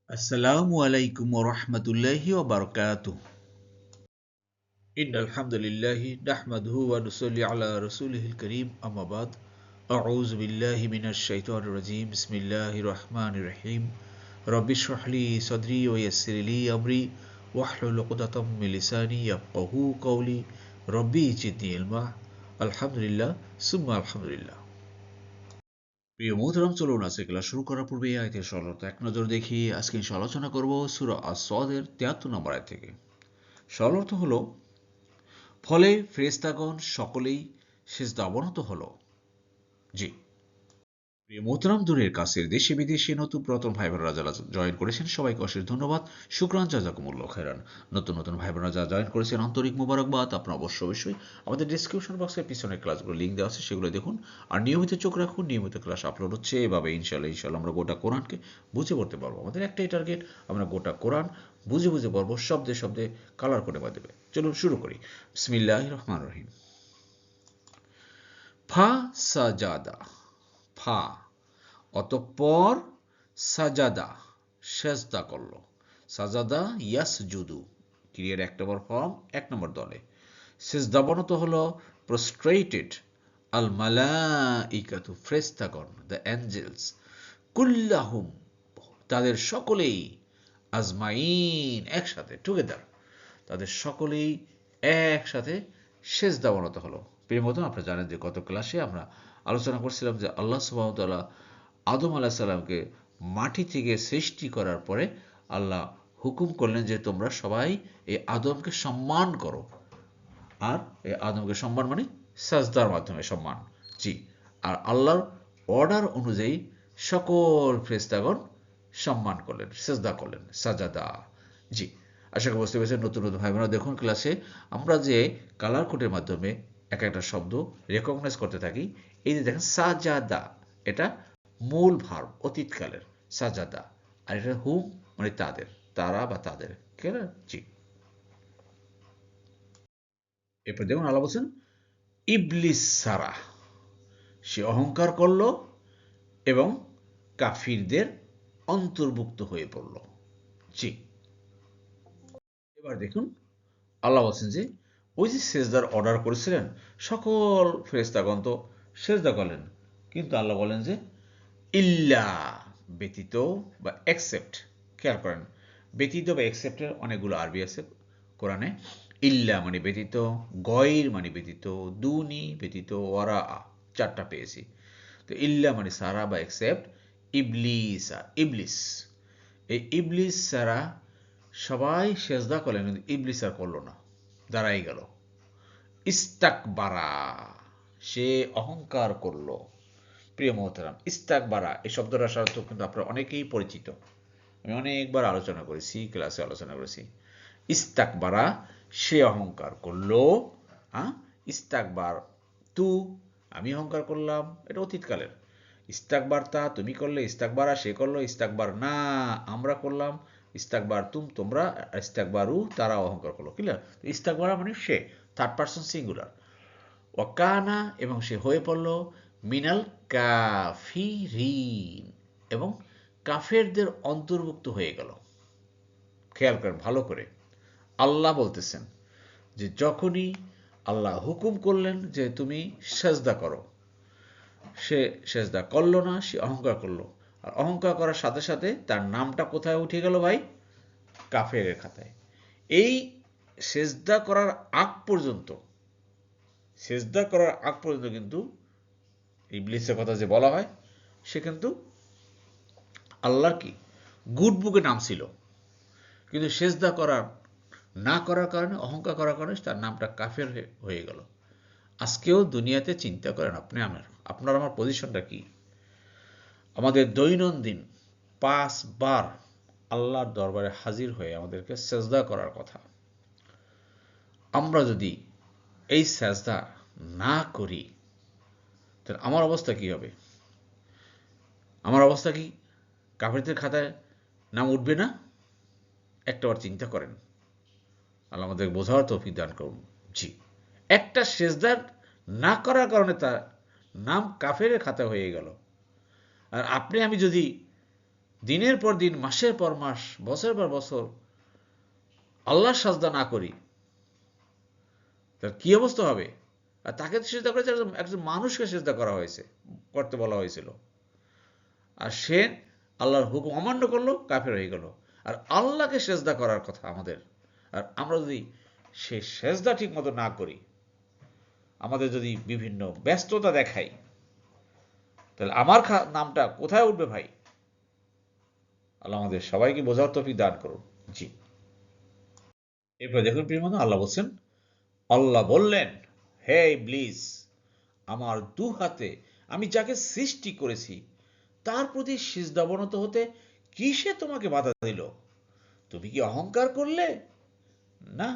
আসসালামু আলাইকুম ওয়া রাহমাতুল্লাহি ওয়া বারাকাতুহু। ইন্নাল হামদুলিল্লাহি নাহমাদুহু ওয়া নুসাল্লি আলা রাসূলিহিল কারীম আম্মা বাদ। আউযু বিল্লাহি মিনাশ শাইতানির রাজীম। বিসমিল্লাহির রাহমানির রাহিম। রব্বি ইশরাহ লি সাদরি ওয়া ইয়াসসির লি আমরি ওয়াহলুল উকদাতাম মিন লিসানি ইয়াফকাহু কওলি। রব্বি জিদনি ইলমা। আলহামদুলিল্লাহ সুম্মা আলহামদুলিল্লাহ। প্রিয় মোহতারাম, চলুন আজকে ক্লাস শুরু করার পূর্বে এই আয়াতের সরলতা এক নজর দেখি। আজকে আলোচনা করব সূরা আস-সাদের ৭৩ নম্বর আয়াত থেকে। সরল হলো, ফলে ফেরেশতাগণ সকলেই সিজদা অবনত হলো। জি প্রিয় মোহতারাম, দূরের কাছের দেশে বিদেশে নতুন পুরাতন ভাই বোনেরা যারা জয়েন করেছেন সবাইকে অশেষ ধন্যবাদ। শুকরান, জাযাকুমুল্লাহ খাইরান। নতুন নতুন ভাই বোনেরা যারা জয়েন করেছেন আন্তরিক মোবারকবাদ। আপনারা অবশ্যই আমাদের ডিসক্রিপশন বক্সের পিছনের ক্লাসগুলো লিঙ্ক দেওয়া আছে, সেগুলো দেখুন। আর নিয়মিত চোখ রাখুন, নিয়মিত ক্লাস আপলোড হচ্ছে। এভাবে ইনশাল্লাহ আমরা গোটা কোরআনকে বুঝে পড়তে পারবো। আমাদের একটাই টার্গেট, আমরা গোটা কোরআন বুঝে বুঝে পড়বো, শব্দে শব্দে কালার করে দেবে। চলুন শুরু করি। বিসমিল্লাহির রহমানির রহিম। ফা সাজাদা, ফা অতঃপর সাজাদা সেজদা করল। সাজাদা ইয়াসজুদু ক্রিয়ার ১ নম্বর ফর্ম ১ নম্বর দলে। সেজদাবনত হলো প্রস্ট্রেটেড। আল মালাইকাতু ফেরেশতাগণ, দ্য অ্যাঞ্জেলস, কুল্লাহুম তাদের সকলেই, আজমাইন একসাথে, টুগেদার তাদের সকলেই একসাথে সেজদাবনত হলো। প্রিয় মতো আপনারা জানেন যে গত ক্লাসে আমরা আলোচনা করছিলাম যে আল্লাহ সুবহানাহু ওয়া তাআলা আদম আলাইহিস সালামকে মাটি থেকে সৃষ্টি করার পরে আল্লাহ হুকুম করলেন যে তোমরা সবাই এই আদমকে সম্মান করো। আর এই আদমকে সম্মান মানে সাজদার মাধ্যমে সম্মান। জি, আর আল্লাহর অর্ডার অনুযায়ী সকল ফেরেশতাগণ সম্মান করলেন, সেজদা করলেন, সাজাদা। জি, আশা করি বুঝতে পেরেছেন। নতুন নতুন ভাই বোনেরা দেখুন, ক্লাসে আমরা যে কালার কোডের মাধ্যমে এক একটা শব্দ রেকগনাইজ করতে থাকি। এই যে দেখেন সাজাদা, এটা মূল ভার্ব অতীতকালের সাজাদা। আর এটা হুম মানে তাদের, তারা বা তাদের। ক্লিয়ার? জি। এরপর দেখুন আল্লাহ বলছেন ইবলিস সারা, সে অহংকার করল এবং কাফিরদের অন্তর্ভুক্ত হয়ে পড়ল। জি, এবার দেখুন আল্লাহ বলছেন যে ওই যে সেজদার অর্ডার করেছিলেন সকল ফেরেশতাগণ তো সেজদা করলেন, কিন্তু আল্লাহ বলেন যে ইল্লা ব্যতীত বা এক্সেপ্ট। খেয়াল করেন, ব্যতীত বা এক্সেপ্টের অনেকগুলো আরবি আছে কোরআনে। ইল্লা মানে ব্যতীত, গয়র মানে ব্যতীত, দুনি ব্যতীত, ওয়ারা 4টা পেয়েছি। তো ইল্লা মানে সারা বা এক্সেপ্ট। ইবলিসা, ইবলিস, এই ইবলিস সারা সবাই সেজদা করলেন, কিন্তু ইবলিস আর করলো না, দাঁড়াই গেল। ইস্তাকবারা, সে অহংকার করলো। প্রিয় মোহতারাম, ইস্তাকবারা এই শব্দটার সাথে কিন্তু আপনারা অনেকেই পরিচিত। আমি অনেকবার আলোচনা করেছি, ক্লাসে আলোচনা করেছি। ইস্তাকবারা সে অহংকার করলো। হ্যাঁ, ইস্তাকবার তু আমি অহংকার করলাম, এটা অতীতকালের। ইস্তাকবার তা তুমি করলে, ইস্তাকবারা সে করলো, ইস্তাকবার না আমরা করলাম, ইস্তাকবার তোমরা, ইস্তাকবারু তারা অহংকার করলো। ক্লিয়ার? ইস্তাকবারা মানে সে, থার্ড পারসন সিঙ্গুলার। ওয়াকানা এবং সে হয়ে পড়ল মিনাল কাফিরিন এবং কাফেরদের অন্তর্ভুক্ত হয়ে গেল। খেয়াল করেন ভালো করে, আল্লাহ বলতেছেন যে যখনই আল্লাহ হুকুম করলেন যে তুমি সেজদা করো, সে সেজদা করলো না, সে অহংকার করলো। আর অহংকার করার সাথে সাথে তার নামটা কোথায় উঠে গেল ভাই? কাফেরের খাতায়। এই সেজদা করার আগ পর্যন্ত, সেজদা করার আগ পর্যন্ত কিন্তু ইবলিসের কথা যে বলা হয়, সে কিন্তু আল্লাহর কি গুড বুকে নাম ছিল, কিন্তু সেজদা করার না করার কারণে, অহংকার করার কারণে তার নামটা কাফের হয়ে গেল। আজকেও দুনিয়াতে চিন্তা করেন আপনি আপনার আমার পজিশনটা কি? আমাদের দৈনন্দিন 5 বার আল্লাহর দরবারে হাজির হয়ে আমাদেরকে সেজদা করার কথা। আমরা যদি এই সেজদা না করি, তাহলে আমার অবস্থা কি হবে? আমার অবস্থা কি কাফেরদের খাতায় নাম উঠবে না? একটাবার চিন্তা করেন। আল্লাহ আমাদের বোঝার তৌফিক দান করুন। জি, একটা সেজদার না করার কারণে তার নাম কাফেরের খাতা হয়ে গেল। আর আপনি আমি যদি দিনের পর দিন, মাসের পর মাস, বছরের পর বছর আল্লাহর সাজদা না করি, তার কি অবস্থা হবে? আর তাকে তো সেজদা করেছে, একজন মানুষকে সেজদা করা হয়েছে, করতে বলা হয়েছিল। আর সে আল্লাহর হুকুম অমান্য করলো, কাফের হয়ে গেল। আর আল্লাহকে সেজদা করার কথা আমাদের, আর আমরা যদি সে সেজদা ঠিক মতো না করি, আমাদের যদি বিভিন্ন ব্যস্ততা দেখাই, তাহলে আমার নামটা কোথায় উঠবে ভাই? আল্লাহ আমাদের সবাইকে বোঝার তৌফিক দান করুন। জি। এরপর দেখুন প্রিয় বন্ধু, আল্লাহ বলছেন, আল্লাহ বললেন, হে ইবলিস, আমার দু হাতে আমি যাকে সৃষ্টি করেছি তার প্রতি সিজদাবনত হতে কিসে তোমাকে বাধা দিল? তুমি কি অহংকার করলে? না,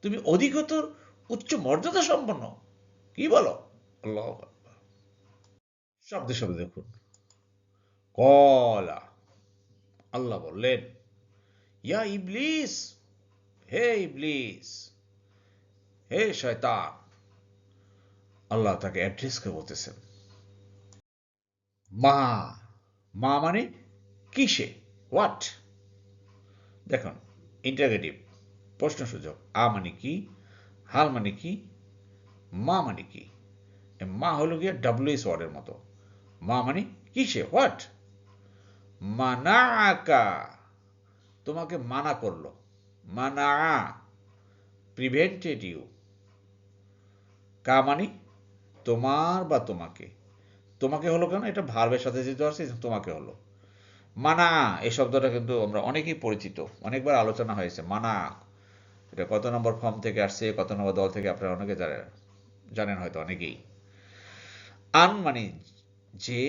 তুমি অধিকতর উচ্চ মর্যাদা সম্পন্ন। কি বলো? আল্লাহ আকবার। শব্দে শব্দে দেখুন, কলা, আল্লাহ বললেন, ইয়া ইবলিস, হে ইবলিস, হে শয়তান। আল্লাহ তাকে অ্যাড্রেস করে বলতেছেন, মা, মা মানে কিসে, হোয়াট। দেখুন, ইন্টারগেটিভ, প্রশ্নসূচক। আ মানে কি, হাল মানে কি, মা মানে কি? মা হলো গিয়ে ডাব্লিউএস ওয়ার্ডের মতো। মা মানে কিসে, হোয়াট। মানাআকা, তোমাকে মানা করলো। মানা, প্রিভেন্টেড ইউ। কা মানে তোমার বা তোমাকে। তোমাকে হলো কেন? এটা ভার্বের সাথে যেহেতু আসছে, তোমাকে হলো। মানা, এই শব্দটা কিন্তু আমরা অনেকেই পরিচিত, অনেকবার আলোচনা হয়েছে। মানা, এটা কত নম্বর ফর্ম থেকে আসছে, কত নম্বর দল থেকে, আপনারা অনেকে জানেন হয়তো অনেকেই। আন মানে যে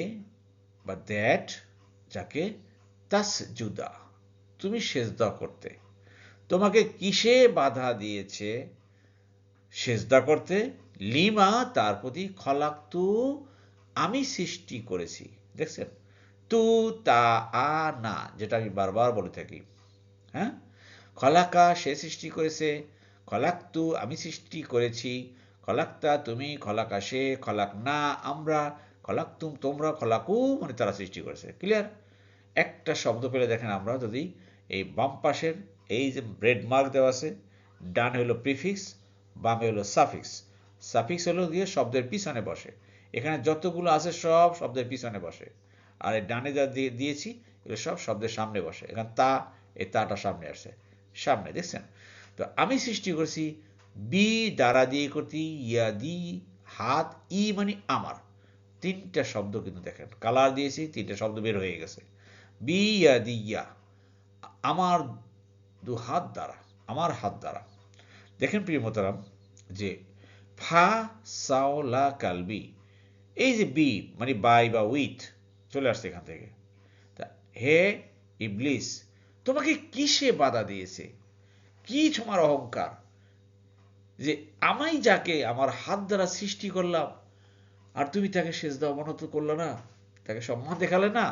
বা দ্যাট, যাকে তাসজুদা, তুমি সেজদা করতে। তোমাকে কিসে বাধা দিয়েছে সেজদা করতে? লিমা, তার প্রতি, খলাক্তু, আমি সৃষ্টি করেছি। দেখছেন, তু তা আ না, যেটা আমি বারবার বলে থাকি। হ্যাঁ, খলাকা, সে সৃষ্টি করেছে, খলাক্তু, আমি সৃষ্টি করেছি, খলাক্তা, তুমি, খলাকা, সে, খলাক না, আমরা, খলাক্তুম, তোমরা, খলাকু মানে তারা সৃষ্টি করেছে। ক্লিয়ার? একটা শব্দ পেলে দেখেন, আমরা যদি এই বাম পাশের এই যে রেড মার্ক দেওয়া আছে, ডানে হলো প্রিফিক্স, বামে হলো সাফিক্স। সাফিক্স হলো গিয়ে শব্দের পিছনে বসে। এখানে যতগুলো আছে সব শব্দের পিছনে বসে। আর এই ডানে যা দিয়েছি এগুলো সব শব্দের সামনে বসে। এখানে তা, এই তাটা সামনে আসছে, সামনে, দেখছেন? তো আমি সৃষ্টি করছি, বি দ্বারা দিয়ে করছি, ইয়া দি, হাত, ই মানে আমার। তিনটা শব্দ কিন্তু দেখেন, কালার দিয়েছি, তিনটা শব্দ বের হয়ে গেছে। বিয়া দিয়া, আমার দু হাত দ্বারা, আমার হাত দ্বারা। দেখেন প্রিয় মোতারাম, যে ফা সাও লা কালবি, এই যে বি মানে বাই বা উইথ চলে আসছে এখান থেকে। তা হে ইবলিস, তোমাকে কিসে বাধা দিয়েছে? কি তোমার অহংকার যে আমি যাকে আমার হাত দ্বারা সৃষ্টি করলাম, আর তুমি তাকে সেজদা অবনত করলে না, তাকে সম্মান দেখালে না?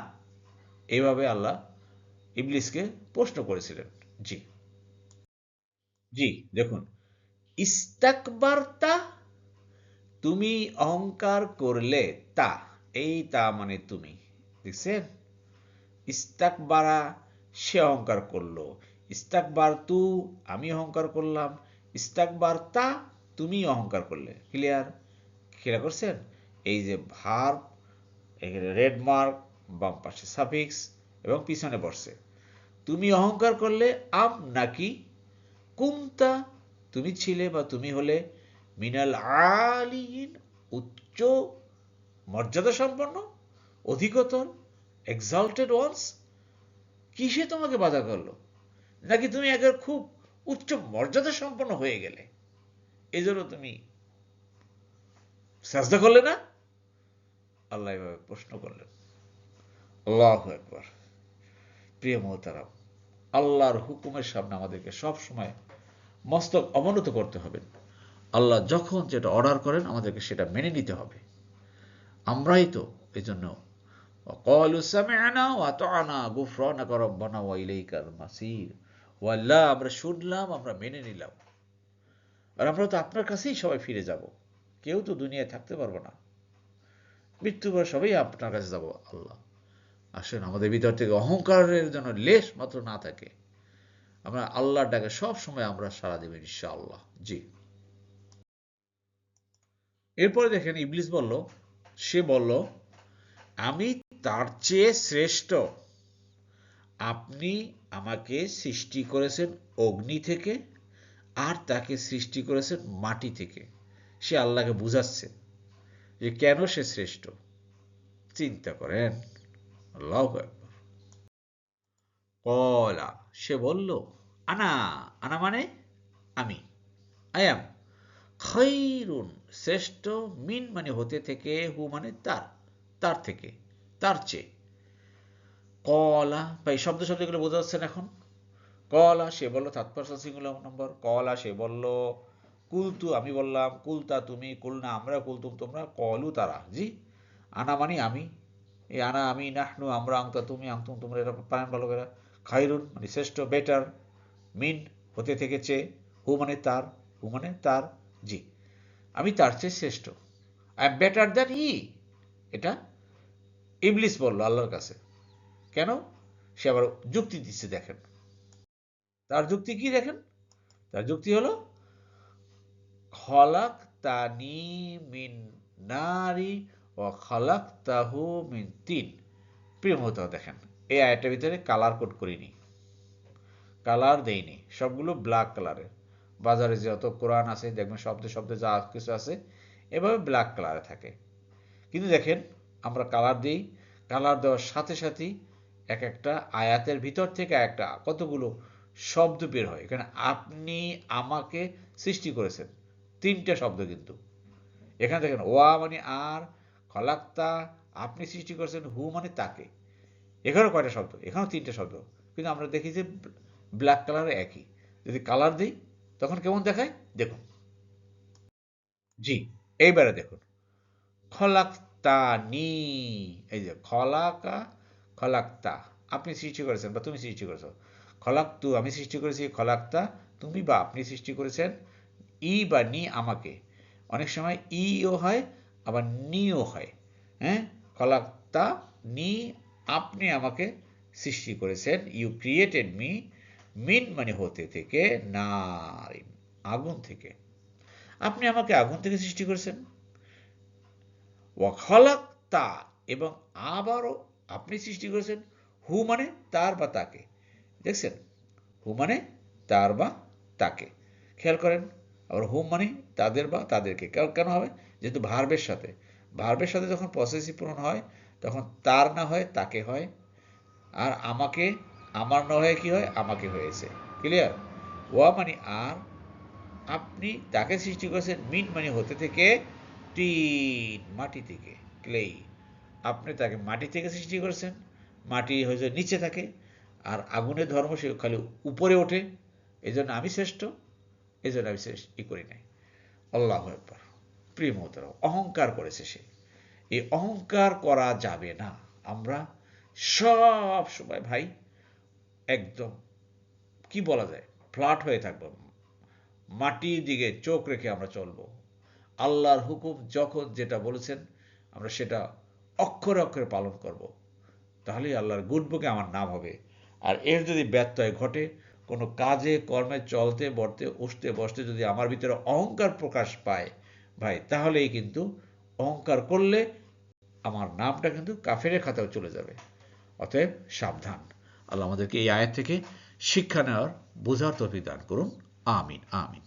এইভাবে আল্লাহ ইবলিসকে প্রশ্ন করেছিলেন। জি। জি, দেখুন, ইস্তাকবারতা, তুমি অহংকার করলে, তা, এই তা মানে তুমি, দেখছেন? ইস্তাকবারা, সে অহংকার করলো। ইস্তাকবার তু, আমি অহংকার করলাম। ইস্তাকবারতা, তুমি অহংকার করলে। ক্লিয়ার? খেয়াল করছেন? এই যে ভার্ব, এখানে রেড মার্ক, বাম পাশে সাফিক্স এবং পিছনে বসছে। তুমি অহংকার করলে, আম নাকি, কুমতা, তুমি ছিলে বা তুমি হলে, মিনাল আলিন, উচ্চ মর্যাদা সম্পন্ন, অধিকতর, এক্সাল্টেড ওয়ান্স। কিসে তোমাকে বাধা করলো? নাকি তুমি একবার খুব উচ্চ মর্যাদা সম্পন্ন হয়ে গেলে, এই জন্য তুমি সাজদা করলে না? আল্লাহ এভাবে প্রশ্ন করলেন। আল্লাহু আকবার। প্রিয় মোহতারাম, আল্লাহর হুকুমের সামনে আমাদেরকে সব সময় মস্তক অবনত করতে হবে। আল্লাহ যখন যেটা অর্ডার করেন আমাদেরকে সেটা মেনে নিতে হবে। আমরাই তো এই জন্য ক্বালু সামি'না ওয়া আতা'না গুফরানাকা রাব্বানা ওয়া ইলাইকাল মাসির, ও আল্লাহ, আমরা শুনলাম, আমরা মেনে নিলাম। আর আমরা তো আপনার কাছেই সবাই ফিরে যাব। কেউ তো দুনিয়ায় থাকতে পারবো না, মৃত্যুর পর সবাই আপনার কাছে যাব। আল্লাহ, আসেন আমাদের ভিতর থেকে অহংকারের জন্য লেশ মাত্র না থাকে, আমরা আল্লাহর ডাকে সব সময় আমরা সাড়া দেব ইনশাআল্লাহ। জি। এরপরে দেখেন ইবলিস সে বলল, আমি তার চেয়ে শ্রেষ্ঠ। আপনি আমাকে সৃষ্টি করেছেন অগ্নি থেকে, আর তাকে সৃষ্টি করেছেন মাটি থেকে। সে আল্লাহকে বুঝাচ্ছে যে কেন সে শ্রেষ্ঠ। চিন্তা করেন, আল্লাহু আকবার। কলা, সে বলল, আনা, আনা মানে আমি, আই অ্যাম খৈরুন শ্রেষ্ঠ, মিন মানে হতে থেকে, হু মানে তার, তার থেকে, তার চেয়ে। কলা, ভাই শব্দ শব্দগুলো বোঝা যাচ্ছে না এখন? কলা সে বলল, থার্ড পারসন সিঙ্গুলার নম্বর। কলা সে বলল, কুলতু আমি বললাম, কুলতা তুমি, কুলনা আমরা, কুলতুম তোমরা, কলু তারা। জি। আনা মানে আমি, এই আনা আমি, নাহনু আমরা, আংতা তুমি, আংতুম তোমরা, এটা পারেন ভালো করে। খাইরুন মানে শ্রেষ্ঠ, বেটার, মিন হতে থেকে চেয়ে, হু মানে তার, হু মানে তার। জি, আমি তার চেয়ে শ্রেষ্ঠ। I am better than he. এটা ইবলিস বলল আল্লাহর কাছে। কেন? সে আবার যুক্তি দিচ্ছে, দেখেন তার যুক্তি কি। দেখেন তার যুক্তি হলো, খলাকতানি মিন নারি ও খলাকতাহু মিন তিন। প্রিয় মহোদয়, দেখেন এই আয়াতের ভিতরে কালার কোড করিনি, কালার দেইনি, সবগুলো ব্ল্যাক কালারের। বাজারে যত কোরআন আছে দেখবেন শব্দে শব্দে যা কিছু আছে এভাবে ব্ল্যাক কালারে থাকে। কিন্তু দেখেন আমরা কালার দিই, কালার দেওয়ার সাথে সাথেই এক একটা আয়াতের ভিতর থেকে একটা কতগুলো শব্দ বের হয়। এখানে আপনি আমাকে সৃষ্টি করেছেন, তিনটা শব্দ কিন্তু এখানে দেখেন। ওয়া মানে আর, খলাক্তা আপনি সৃষ্টি করেছেন, হু মানে তাকে। এখানেও কয়টা শব্দ? এখানেও তিনটা শব্দ। কিন্তু আমরা দেখি যে ব্ল্যাক কালার একই। যদি কালার দিই তখন কেমন দেখায় দেখুন। জি, এইবারে দেখুন, খলাক্তানি, এই যে খলাকা, খলাক্তা আপনি সৃষ্টি করেছেন বা তুমি সৃষ্টি করেছো। খলাক্তু আমি সৃষ্টি করেছি, খলাক্তা তুমি বা আপনি সৃষ্টি করেছেন। ই বা নি আমাকে, অনেক সময় ইও হয় আবার নিও হয়। হ্যাঁ, খলাক্তা নি আপনি আমাকে সৃষ্টি করেছেন, ইউ ক্রিয়েটেড মি, মিন মানে হতে থেকে, নারিন আগুন থেকে। আপনি আমাকে আগুন থেকে সৃষ্টি করেছেন। ওয়াখলাক্তা এবং আবারও আপনি সৃষ্টি করেছেন, হু মানে তার বা তাকে। দেখছেন, হু মানে তার বা তাকে। খেয়াল করেন, আবার হু মানে তাদের বা তাদেরকে। কেন হবে? যেহেতু ভার্বের সাথে, ভার্বের সাথে যখন পসেসিভ প্রোনাউন হয় তখন তার না হয় তাকে হয়, আর আমাকে আমার না হয়ে কি হয়? আমাকে হয়েছে। ক্লিয়ার? ওয়া মানে আর, আপনি তাকে সৃষ্টি করেছেন, মিন মানে হতে থেকে, টিন মাটি থেকে, ক্লে। আপনি তাকে মাটি থেকে সৃষ্টি করেছেন, মাটি হয়তো নিচে থাকে, আর আগুনের ধর্ম সে খালি উপরে ওঠে। এই জন্য আমি শ্রেষ্ঠ, এই জন্য আমি শেষ করি নাই। আল্লাহু আকবার। প্রিয় মোহতারাম, অহংকার করেছে সে। এই অহংকার করা যাবে না। আমরা সব সময় ভাই একদম কি বলা যায়, ফ্ল্যাট হয়ে থাকবো, মাটির দিকে চোখ রেখে আমরা চলবো। আল্লাহর হুকুম যখন যেটা বলেছেন আমরা সেটা অক্ষরে অক্ষরে পালন করব। তাহলেই আল্লাহর গুড বুকে আমার নাম হবে। আর এর যদি ব্যত্যয় ঘটে, কোনো কাজে কর্মে চলতে বর্তে উঠতে বসতে যদি আমার ভিতরে অহংকার প্রকাশ পায় ভাই, তাহলেই কিন্তু অহংকার করলে আমার নামটা কিন্তু কাফেরের খাতায় চলে যাবে। অতএব সাবধান। আল্লাহ আমাদেরকে এই আয়াত থেকে শিক্ষা নেওয়ার, বোঝার তৌফিক দান করুন। আমিন আমিন।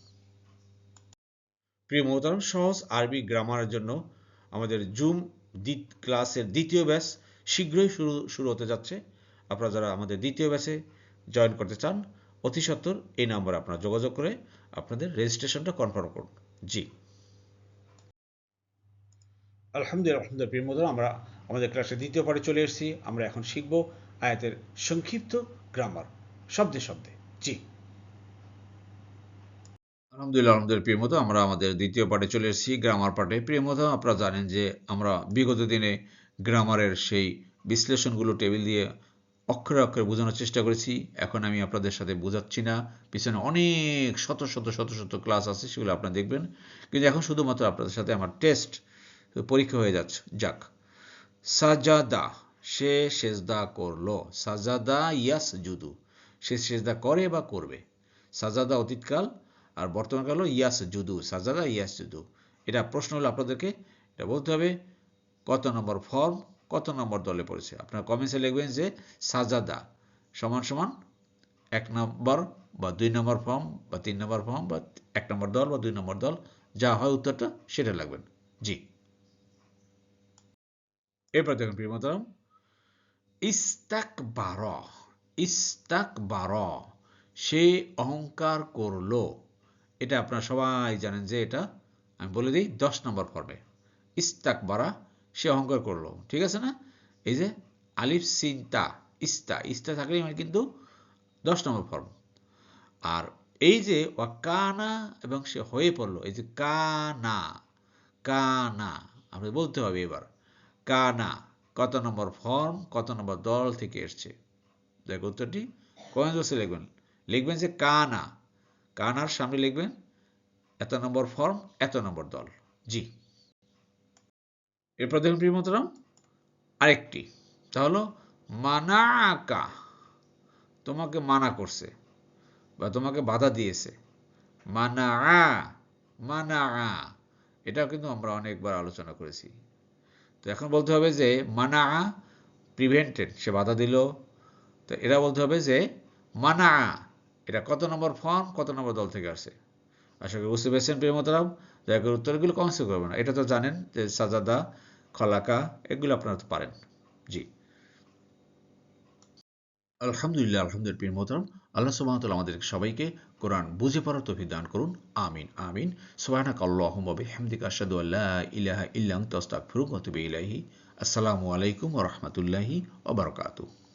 প্রিয় মোহতারাম, সহজ আরবি গ্রামারের জন্য আমাদের জুম ক্লাসের দ্বিতীয় ব্যাচ শীঘ্রই শুরু হতে যাচ্ছে। আপনারা যারা আমাদের দ্বিতীয় ব্যাচে জয়েন করতে চান, অতি সত্বর এই নম্বরে আপনারা যোগাযোগ করে আপনাদের রেজিস্ট্রেশনটা কনফার্ম করুন। জি, আলহামদুলিল্লাহ। প্রিয় মোহতারাম, আমরা আমাদের ক্লাসের দ্বিতীয় পার্টে চলে এসেছি। আমরা এখন শিখব আয়াতের সংক্ষিপ্ত গ্রামার, শব্দে শব্দে। জি, আলহামদুলিল্লাহ। প্রিয় মতো আমরা আমাদের দ্বিতীয় পার্টে চলে এসেছি, গ্রামার পার্টে। প্রিয় মতো আপনারা জানেন যে আমরা বিগত দিনে গ্রামারের সেই বিশ্লেষণগুলো টেবিল দিয়ে অক্ষরে অক্ষরে বোঝানোর চেষ্টা করেছি। এখন আমি আপনাদের সাথে বোঝাচ্ছি না, পিছনে অনেক শত শত শত শত ক্লাস আছে, সেগুলো আপনারা দেখবেন। কিন্তু এখন শুধুমাত্র আপনাদের সাথে আমার টেস্ট, পরীক্ষা হয়ে যাচ্ছে। যাক, সাজাদা সে সেজদা করলো, সাজাদা ইয়াসজুদু, সে সেজদা করে বা করবে। সাজাদা অতীতকাল, আর বর্তমানকাল হলো ইয়াসজুদু, সাজাদা ইয়াসজুদু। এটা প্রশ্ন হলো আপনাদেরকে এটা বলতে হবে কত নম্বর ফর্ম, কত নম্বর দলে পড়েছে। আপনারা কমেন্টসে লিখবেন যে সাজাদা সমান সমান 1 নম্বর বা 2 নম্বর ফর্ম বা 3 নম্বর ফর্ম বা 1 নম্বর দল বা 2 নম্বর দল, যা হয় উত্তরটা সেটা লাগবেন। জি, এরপর দেখুন প্রিয় মোহতারাম, ইস্তাকবার, ইস্তাকবার, সে অহংকার করলো। এটা আপনারা সবাই জানেন যে এটা আমি বলে দিই 10 নম্বর ফর্মে। ইস্তাকবারা, সে অহংকার করলো, ঠিক আছে না? এই যে আলিফ সিন তা, ইস্তা, ইস্তা থাকলেই মানে কিন্তু 10 নম্বর ফর্ম। আর এই যে ওয়াকানা এবং সে হয়ে পড়লো, এই যে কানা, কানা আমরা বলতে হবে এবার কানা কত নম্বর ফর্ম, কত নম্বর দল থেকে এসছে। দেখ উত্তরটি কমেন্ট বক্সে লিখবেন, লিখবেন যে কানা, কানার সামনে লিখবেন এত নম্বর ফর্ম, এত নম্বর দল। জি, এরপর দেখুন প্রিয় মোহতারাম আরেকটি, তাহলে মানাকা, তোমাকে মানা করছে বা তোমাকে বাধা দিয়েছে। মানা, মানা, এটাও কিন্তু আমরা অনেকবার আলোচনা করেছি। তো এখন বলতে হবে যে মানা প্রিভেন্টেড, সে বাধা দিল। তো এরা বলতে হবে যে মানা, এটা কত নম্বর ফর্ম, কত নম্বর দল থেকে আসে। আশা করি বুঝতে পেরেছেন প্রিয় মোহতারাম। দয়া করে উত্তরগুলো কমেন্টস করবেন না, এটা তো জানেন যে সাজাদা, খলাকা, এগুলো আপনারা তো পারেন। জি, আলহামদুলিল্লাহ, আলহামদুলিল্লাহ প্রিয় মোহতারাম, আল্লাহ সুবহানাহু ওয়া তাআলা আমাদের সবাইকে কোরআন বুঝে পড়ার তৌফিক দান করুন। আমিন আমিন। সুবহানাকা আল্লাহুম্মা ওয়া বিহামদিকা আশহাদু আল্লা ইলাহা ইল্লা আনতা আস্তাগফিরুকা ওয়া আতুবু ইলাইহি। আসসালামু আলাইকুম ওয়া রাহমাতুল্লাহি ওয়া বারাকাতুহু।